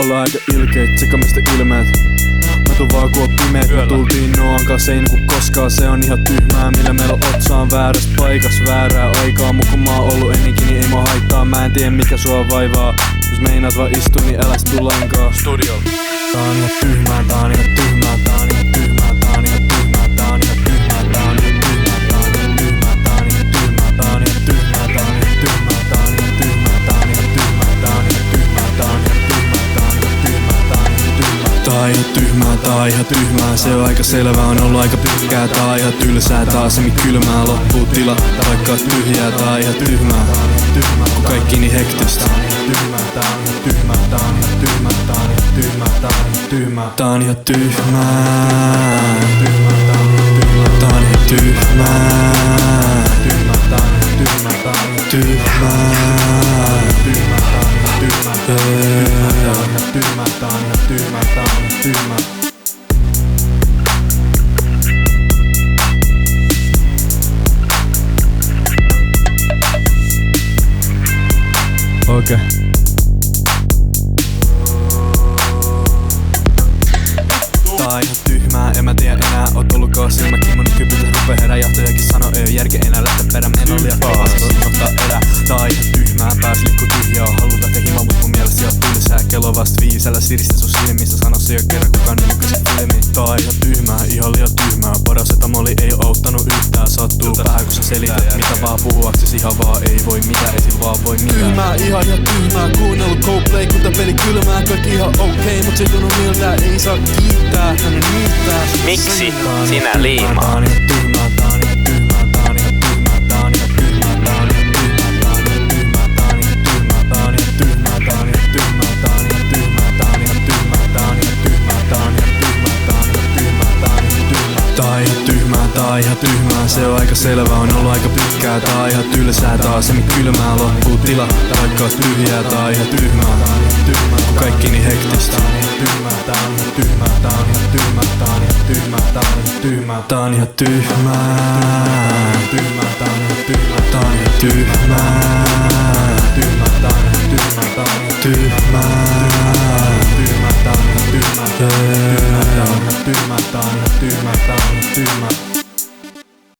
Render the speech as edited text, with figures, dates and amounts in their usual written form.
Olla aika ilkeet, sekamista ilmeet. Mä tuun vaan ku on pimeet. Me tultiin Noan kanssa, ei niinku koskaan. Se on ihan tyhmää, millä meillä on otsaan väärästä paikas väärää aikaa. Mun kun mä oon ollu ennenkin, niin ei mua haittaa. Mä en tiedä mikä sua vaivaa. Jos meinaat vaan istua, niin älä sit tuu lainkaan. Studio. Tää on ihan tyhmää, tää on ihan tyhmää, tää on ihan tyhmää, tää on ihan tyhmää, tää on ihan tyhmää, tää on ihan tyhmää, tää on ihan tyhmää, tää on ihan tyhmää, tää on ihan tyhmää, tää on ihan tyhmää, tää on ihan tyhmää, tää on ihan tyhmää, tää on ihan tyhmää, tää on ihan tyhmää, tää on ihan tyhmää, tää on ihan tyhmää. Tää on ihan tyhmää, tää on ihan tyhmää, se on aika selvää, on ollut aika pitkää, tää on ihan tylsää, tää on semi kylmää, loppuu tila, vaikka on tyhjää, tää on ihan tyhmää, kun kaikki niin hektistä. Tää on ihan tyhmää, tää on ihan tyhmää, tää on ihan tyhmää, tää on ihan tyhmää, tää on ihan tyhmää, tää on ihan tyhmää, tää on ihan tyhmää, tää on ihan tyhmää, tää on ihan tyhmää, tää on ihan tyhmää, tää on ihan tyhmää. Okei. Tää on ihan tyhmää, en mä tiedä enää. Oot ollutkaan silmäkin, mun kypytys rupee herää. Johtajakin sano, ei oo järkeä enää lähteä perään. En oo liian kivaa, se voi unohtaa elää. Tää on ihan tyhmää, pääs liikkuu tyhjää. Haluut lähteä himaan, mut mun mielestä se on tylsää. Kello on vast 5, älä siristä sun silmissä. Sano se jo kerran, kukaan nykyisen filmi. Tää on ihan tyhmää, ihan liian tyhmää. Parasetamoli ei oo auttanut yhtään. Sattuu vähän kun sä selität, mitä vaan puhuaksis ihan vaan ei voi mitä, ei sit vaan voi mitään. Tyhmää, ihan tyhmää, kuunnellut Coldplay, kun tää peli kylmää. Kaikki ihan okei, mut se ei tunnu miltä, ei saa kiittää. Miksi sinä liimaat? Tää on ihan tyhmää, tää on ihan tyhmää, tää on ihan tyhmää, tää on ihan tyhmää, tää on ihan tyhmää, tää on ihan tyhmää, tää on ihan tyhmää, tää on ihan tyhmää, tää on ihan tyhmää, tää on ihan tyhmää, tää on ihan tyhmää, tää on ihan tyhmää, tää on ihan tyhmää, tää on ihan tyhmää, tää on ihan tyhmää. Tää on ihan tyhmää, tää on ihan tyhmää, se on aika selvää, on ollut aika pitkää. Tää on ihan tylsää, tää on semi kylmää, loppuu tila, vaikka on tyhjää, tää on ihan tyhmää, kun kaikki niin hektistä. Tää on ihan tyhmää, tää on ihan tyhmää, tää on ihan tyhmää, tää on ihan tyhmää, tää on ihan tyhmää, tyhmää.